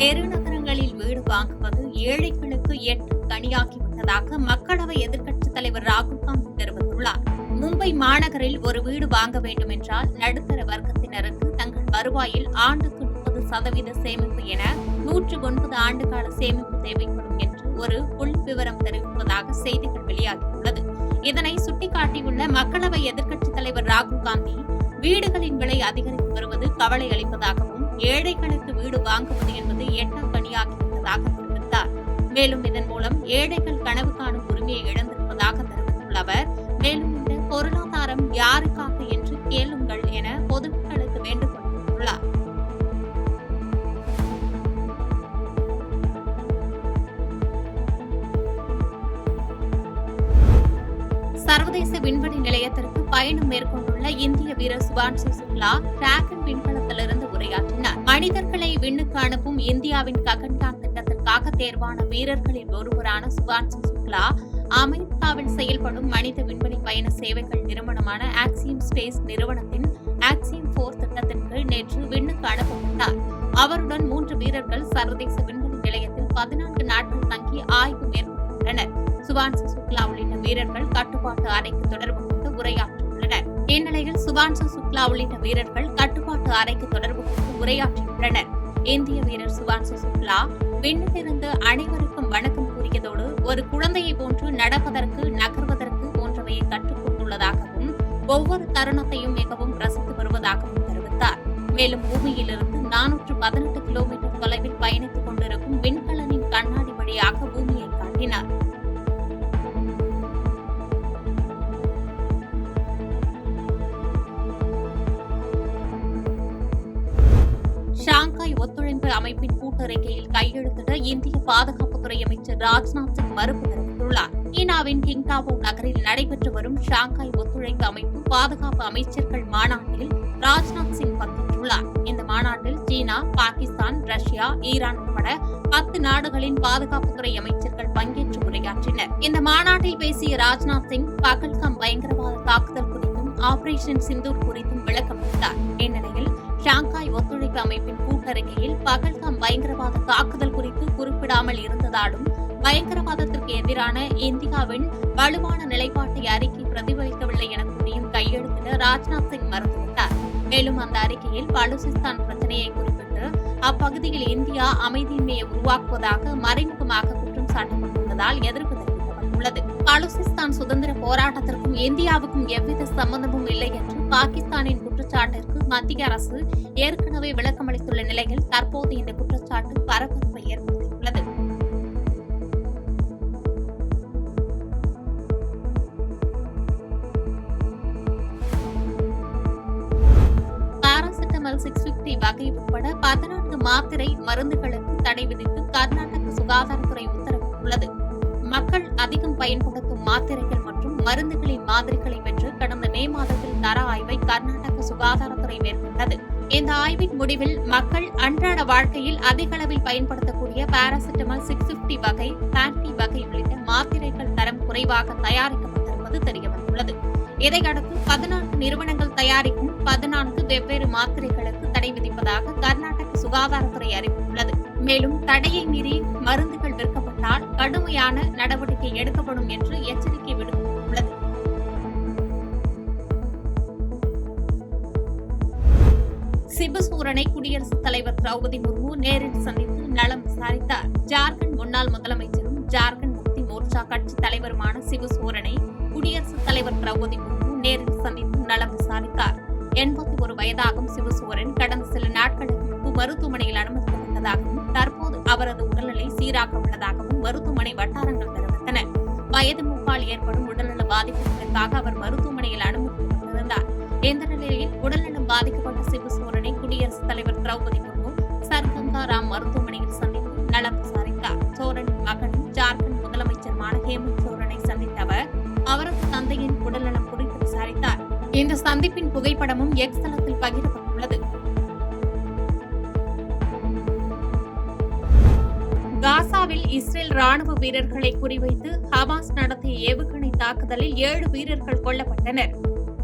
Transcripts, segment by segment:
பெருநகரங்களில் வீடு வாங்குவது ஏழைகளுக்கு எட்டு கனியாகிவிட்டதாக மக்களவை எதிர்க்கட்சித் தலைவர் ராகுல் காந்தி தெரிவித்துள்ளார். மும்பை மாநகரில் ஒரு வீடு வாங்க வேண்டும் என்றால் நடுத்தர வர்க்கத்தினருக்கு தங்கள் வருவாயில் ஆண்டுக்கு 30% சேமிப்பு என 109 ஆண்டுகால சேமிப்பு தேவைப்படும் என்று ஒரு புள்ளி விவரம் தெரிவிப்பதாக செய்திகள் வெளியாகியுள்ளது. இதனை சுட்டிக்காட்டியுள்ள மக்களவை எதிர்க்கட்சித் தலைவர் ராகுல் காந்தி, வீடுகளின் விலை அதிகரித்து வருவது கவலை அளிப்பதாகவும் ஏழைகளுக்கு வீடு வாங்குவது என்பது எட்டாம் கனியாகிவிட்டதாக தெரிவித்தார். மேலும் இதன் மூலம் ஏழைகள் கனவு காணும் உரிமையை இழந்திருப்பதாக தெரிவித்துள்ள அவர், மேலும் இந்த பொருளாதாரம் யாருக்காக என்று கேளுங்கள் என பொதுமக்களுக்கு வேண்டுகோள் விடுத்துள்ளார். சர்வதேச விண்வெளி நிலையத்திற்கு பயணம் மேற்கொண்டுள்ள இந்திய வீரர் சுபான்சு சுக்லா டிராகன் விண்கலத்திலிருந்து உரையாற்றினார். மனிதர்களை விண்ணுக்கு அனுப்பும் இந்தியாவின் ககன்யான் திட்டத்திற்காக தேர்வான வீரர்களில் ஒருவரான சுபான்சு சுக்லா அமெரிக்காவில் செயல்படும் மனித விண்வெளி பயண சேவைகள் நிறுவனமான ஆக்சியம் ஸ்பேஸ் நிறுவனத்தின் ஆக்சியம் 4 திட்டத்தின் கீழ் நேற்று விண்ணுக்கு அனுப்பப்பட்டார். அவருடன் 3 வீரர்கள் சர்வதேச விண்வெளி நிலையத்தில் 14 நாட்கள் தங்கி ஆய்வு மேற்கொண்டுள்ளனர். சுபான்சு சுக்லா உள்ளிட்ட வீரர்கள் கட்டுப்பாட்டு அறைக்கு தொடர்பு கொண்டு உரையாற்றியுள்ளனர். இந்நிலையில் சுபான்சு சுக்லா உள்ளிட்ட வீரர்கள் கட்டுப்பாட்டு அறைக்கு தொடர்பு கொண்டு உரையாற்றியுள்ளனர். இந்திய வீரர் சுபான்சு சுக்லா விண்ணிலிருந்து அனைவருக்கும் வணக்கம் கூறியதோடு ஒரு குழந்தையை போன்று நடப்பதற்கு, நகர்வதற்கு போன்றவையை கற்றுக்கொண்டுள்ளதாகவும் ஒவ்வொரு தருணத்தையும் மிகவும் ரசித்து வருவதாகவும் தெரிவித்தார். மேலும் பூமியிலிருந்து 418 கிலோமீட்டர் தொலைவில் பயணித்துக் கொண்டிருக்கும் விண்கலனின் கண்ணாடி வழியாக பூமியை காட்டினார். ஷாங்காய் ஒத்துழைப்பு அமைப்பின் கூட்டறிக்கையில் கையெழுத்திட இந்திய பாதுகாப்புத்துறை அமைச்சர் ராஜ்நாத் சிங் மறுப்பு தெரிவித்துள்ளார். சீனாவின் கிங்டாவோ நகரில் நடைபெற்று வரும் ஷாங்காய் ஒத்துழைப்பு அமைப்பு பாதுகாப்பு அமைச்சர்கள் மாநாட்டில் ராஜ்நாத் சிங் பங்கேற்றுள்ளார். இந்த மாநாட்டில் சீனா, பாகிஸ்தான், ரஷ்யா, ஈரான் உட்பட 10 நாடுகளின் பாதுகாப்புத்துறை அமைச்சர்கள் பங்கேற்று உரையாற்றினர். இந்த மாநாட்டில் பேசிய ராஜ்நாத் சிங் பகல்காம் பயங்கரவாத தாக்குதல் குறித்தும் ஆபரேஷன் சிந்தூர் குறித்தும் விளக்கமளித்தார். இந்நிலையில் ஷாங்காய் ஒத்துழைப்பு அமைப்பின் கூட்டறிக்கையில் பகல்காம் பயங்கரவாத தாக்குதல் குறித்து குறிப்பிடாமல் இருந்ததாலும் பயங்கரவாதத்திற்கு எதிரான இந்தியாவின் வலுவான நிலைப்பாட்டை அறிக்கை பிரதிபலிக்கவில்லை என கூறியும் கையெழுத்திட ராஜ்நாத் சிங் மறுத்துவிட்டார். மேலும் அந்த அறிக்கையில் பலுசிஸ்தான் பிரச்சனையை குறிப்பிட்டு அப்பகுதியில் இந்தியா அமைதியின்மையை உருவாக்குவதாக மறைமுகமாக குற்றம் சாட்டப்பட்டுள்ளதால் எதிர்ப்பு தெரிவிக்கப்பட்டுள்ளது. பலுசிஸ்தான் சுதந்திர போராட்டத்திற்கும் இந்தியாவுக்கும் எவ்வித சம்பந்தமும் இல்லை என்று பாகிஸ்தானின் குற்றச்சாட்டிற்கு மத்திய அரசு ஏற்கனவே விளக்கமளித்துள்ள நிலையில் தற்போது இந்த குற்றச்சாட்டு பரபரப்பை ஏற்படுத்தியுள்ளது. பாராசிட்டமால் 650 வகை உட்பட 14 மாத்திரை மருந்துகளுக்கு தடை விதித்து கர்நாடக சுகாதாரத்துறை உத்தரவிட்டுள்ளது. மக்கள் அதிகம் பயன்படுத்தும் மாத்திரைகள் மற்றும் மருந்துகளின் மாதிரிகளை பெற்று கடந்த மே மாதத்தில் தர ஆய்வை கர்நாடக சுகாதாரத்துறை மேற்கொண்டது. இந்த ஆய்வின் முடிவில் மக்கள் அன்றாட வாழ்க்கையில் அதிக அளவில் பயன்படுத்தக்கூடிய பாராசிட்டமால் 650 வகை, பேண்டி வகை உள்ளிட்ட மாத்திரைகள் தரம் குறைவாக தயாரிக்கப்பட்டிருப்பது தெரியவந்துள்ளது. இதையடுத்து 14 நிறுவனங்கள் தயாரிக்கும் 14 வெவ்வேறு மாத்திரைகளுக்கு தடை விதிப்பதாக கர்நாடக சுகாதாரத்துறை அறிவித்துள்ளது. மேலும் தடையை மீறி மருந்துகள் விற்கப்பட்டால் கடுமையான நடவடிக்கை எடுக்கப்படும் என்று எச்சரிக்கை விடுக்கப்பட்டுள்ளது. சிபுசோரனை குடியரசுத் தலைவர் திரௌபதி முர்மு நேரில் சந்தித்து நலம் விசாரித்தார். ஜார்க்கண்ட் முன்னாள் முதலமைச்சரும் ஜார்க்கண்ட் முக்தி மோர்ச்சா கட்சி தலைவருமான சிபுசோரனை குடியரசுத் தலைவர் திரௌபதி முர்மு நேரில் சந்தித்து நலம் விசாரித்தார். 81 வயதாகும் சிபுசோரன் கடந்த சில நாட்களுக்கு முன்பு மருத்துவமனையில் அனுமதிக்கப்பட்டதாகவும் தற்போது அவரது உடல்நிலை சீராக உள்ளதாகவும் மருத்துவமனை வட்டாரங்கள் தெரிவித்தன. வயது மூப்பால் ஏற்படும் உடல்நல பாதிப்புகளுக்காக அவர் மருத்துவமனையில் அனுமதிக்கப்பட்டிருந்தார். இந்த நிலையில் உடல்நலம் பாதிக்கப்பட்ட சிபுசோரனை குடியரசுத் தலைவர் திரௌபதி முர்மு சர்கங்கா ராம் மருத்துவமனையில் சந்தித்து நலம் விசாரித்தார். சோரனின் மகனும் ஜார்க்கண்ட் முதலமைச்சருமான ஹேமந்த் சோரனை சந்தித்த அவர் அவரது தந்தையின் உடல்நலம் குறித்து விசாரித்தார். இந்த சந்திப்பின் புகைப்படமும் எக்ஸ் தளத்தில் பகிரப்பட்டுள்ளது. காசாவில் இஸ்ரேல் ராணுவ வீரர்களை குறிவைத்து ஹமாஸ் நடத்திய ஏவுகணை தாக்குதலில் 7 வீரர்கள் கொல்லப்பட்டனர்.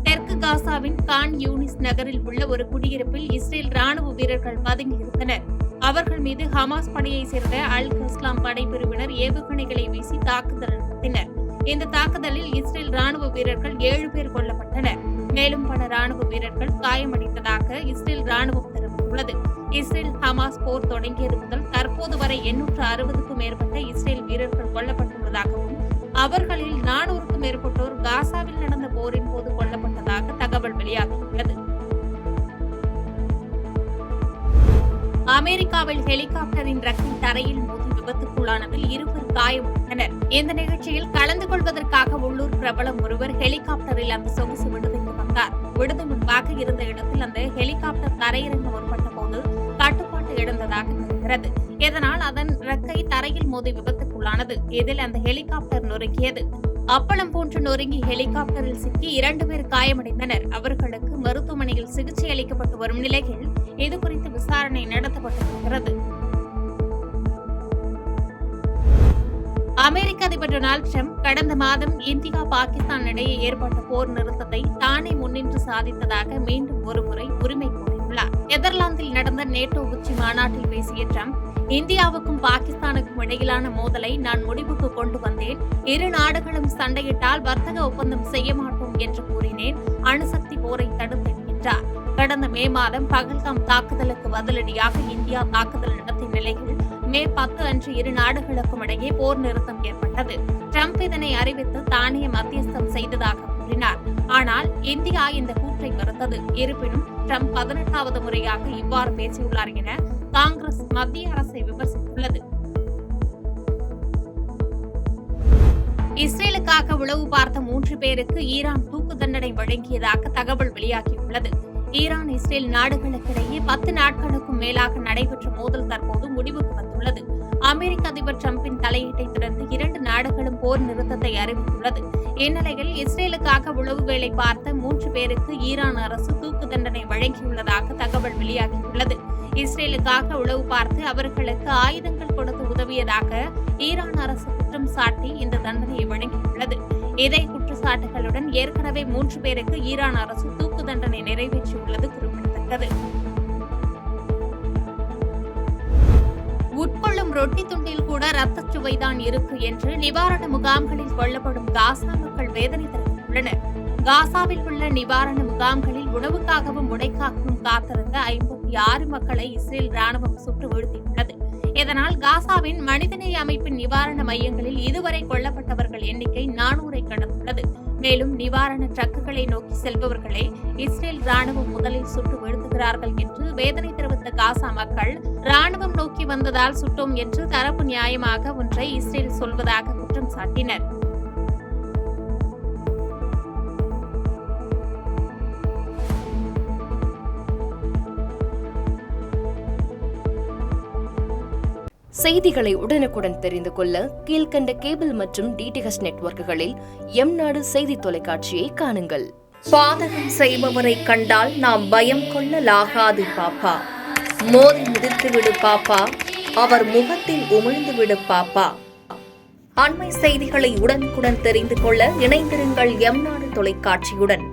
தெற்கு மேற்கு காசாவின் கான் யூனிஸ் நகரில் உள்ள ஒரு குடியிருப்பில் இஸ்ரேல் ராணுவ வீரர்கள் பதுங்கியிருந்தனர். அவர்கள் மீது ஹமாஸ் படையை சேர்ந்த அல் கஸ்லாம் படைப்பிரிவினர் ஏவுகணைகளை வீசி தாக்குதல் நடத்தினர். இந்த தாக்குதலில் இஸ்ரேல் ராணுவ வீரர்கள் 7 பேர் கொல்லப்பட்டனர். மேலும் பல ராணுவ வீரர்கள் காயமடைந்ததாக இஸ்ரேல் ராணுவம் தெரிவித்துள்ளது. இஸ்ரேல் ஹமாஸ் போர் தொடங்கியது முதல் தற்போது வரை 860க்கும் மேற்பட்ட இஸ்ரேல் வீரர்கள் கொல்லப்பட்டுள்ளதாகவும் அவர்களில் 400க்கும் மேற்பட்டோர் காசாவில் நடந்த போரின் போது கொல்லப்பட்டதாக தகவல் வெளியாகியுள்ளது. அமெரிக்காவில் ஹெலிகாப்டரின் ரெக்கை தரையில் மோதி விபத்துக்குள்ளானதில் 2 பேர் காயமடைந்தனர். இந்த நிகழ்ச்சியில் கலந்து கொள்வதற்காக உள்ளூர் பிரபலம் ஒருவர் ஹெலிகாப்டரில் அந்த சொகுசு விடுதிக்கு வந்தார். விடுதி முன்பாக இருந்த இடத்தில் அந்த ஹெலிகாப்டர் தரையிறங்க முற்பட்ட போது கட்டுப்பாட்டு இழந்ததாக தெரிகிறது. இதனால் அதன் ரெக்கை தரையில் மோதி விபத்துக்குள்ளானது. இதில் அந்த ஹெலிகாப்டர் நொறுங்கியது. அப்பளம் போன்று நொறுங்கி ஹெலிகாப்டரில் சிக்கி 2 பேர் காயமடைந்தனர். அவர்களுக்கு மருத்துவமனையில் சிகிச்சை அளிக்கப்பட்டு வரும் நிலையில் இதுகுறித்து விசாரணை நடத்தப்பட்டு வருகிறது. அமெரிக்க அதிபர் டொனால்டு டிரம்ப் கடந்த மாதம் இந்தியா பாகிஸ்தான் இடையே ஏற்பட்ட போர் நிறுத்தத்தை தானே முன்னின்று சாதித்ததாக மீண்டும் ஒருமுறை உரிமை கோரியுள்ளார். நெதர்லாந்தில் நடந்த நேட்டோ உச்சி மாநாட்டில் பேசிய டிரம்ப், இந்தியாவுக்கும் பாகிஸ்தானுக்கும் இடையிலான மோதலை நான் முடிவுக்கு கொண்டு வந்தேன். 2 நாடுகளும் சண்டையிட்டால் வர்த்தக ஒப்பந்தம் செய்ய மாட்டோம் என்று கூறினேன். அணுசக்தி போரை தடுத்தேன் என்றார். கடந்த மே மாதம் பகல்காம் தாக்குதலுக்கு பதிலடியாக இந்தியா தாக்குதல் நடத்திய நிலையில் மே 10 அன்று 2 நாடுகளுக்கும் இடையே போர் நிறுத்தம் ஏற்பட்டது. டிரம்ப் இதனை அறிவித்து தானே மத்தியஸ்தம் செய்ததாக கூறினார். ஆனால் இந்தியா இந்த கூற்றை மறுத்தது. இருப்பினும் டிரம்ப் 18வது முறையாக இவ்வாறு பேசியுள்ளார் என காங்கிரஸ் மத்திய அரசை விமர்சித்துள்ளது. இஸ்ரேலுக்காக உளவு பார்த்த 3 பேருக்கு ஈரான் தூக்கு தண்டனை வழங்கியதாக தகவல் வெளியாகியுள்ளது. ஈரான் இஸ்ரேல் நாடுகளுக்கிடையே 10 நாட்களுக்கும் மேலாக நடைபெற்ற மோதல் தற்போது முடிவுக்கு வந்துள்ளது. அமெரிக்க அதிபர் டிரம்பின் தலையீட்டை தொடர்ந்து 2 நாடுகளும் போர் நிறுத்தத்தை அறிவித்துள்ளது. இந்நிலையில் இஸ்ரேலுக்காக உளவு வேலை பார்த்த 3 பேருக்கு ஈரான் அரசு தூக்கு தண்டனை வழங்கியுள்ளதாக தகவல் வெளியாகியுள்ளது. இஸ்ரேலுக்காக உளவு பார்த்து அவர்களுக்கு ஆயுதங்கள் கொடுத்து உதவியதாக ஈரான் அரசு குற்றம் சாட்டி இந்த தண்டனையை வழங்கியுள்ளது. இதே குற்றச்சாட்டுகளுடன் ஏற்கனவே 3 பேருக்கு ஈரான் அரசு தூக்கு தண்டனை நிறைவேற்றியுள்ளது குறிப்பிடத்தக்கது. உட்கொள்ளும் ரொட்டி துண்டில் கூட ரத்தச் சுவைதான் இருக்கு என்று நிவாரண முகாம்களில் கொல்லப்படும் காசா மக்கள் வேதனை தெரிவித்துள்ளனர். காசாவில் உள்ள நிவாரண முகாம்களில் உணவுக்காகவும் உடைக்காகவும் காத்திருந்த 56 மக்களை இஸ்ரேல் ராணுவம் சுட்டு வீழ்த்தியுள்ளது. இதனால் காசாவின் மனிதநேய அமைப்பின் நிவாரண மையங்களில் இதுவரை கொல்லப்பட்டவர்கள் எண்ணிக்கை 400ஐ கடந்துள்ளது. மேலும் நிவாரண ட்ரக்குகளை நோக்கி செல்பவர்களை இஸ்ரேல் ராணுவம் முதலில் சுட்டு வீழ்த்துகிறார்கள் என்று வேதனை தெரிவித்த காசா மக்கள், ராணுவம் நோக்கி வந்ததால் சுட்டோம் என்று தரப்பு நியாயமாக ஒன்றை இஸ்ரேல் சொல்வதாக குற்றம் சாட்டினர். செய்திகளை உடனுக்குடன் தெரிந்து கொள்ள கீழ்கண்ட கேபிள் மற்றும் டிடிஎச் நெட்வொர்க்குகளில் எம்நாடு செய்தி தொலைக்காட்சியை காணுங்கள். பாதகம் செய்பவரை கண்டால் நாம் பயம் கொள்ளலாகாது பாப்பா. மோதி மிதித்துவிடு பாப்பா, அவர் முகத்தில் உமிழ்ந்துவிடு பாப்பா. அண்மை செய்திகளை உடனுக்குடன் தெரிந்து கொள்ள இணைந்திருங்கள் எம்நாடு தொலைக்காட்சியுடன்.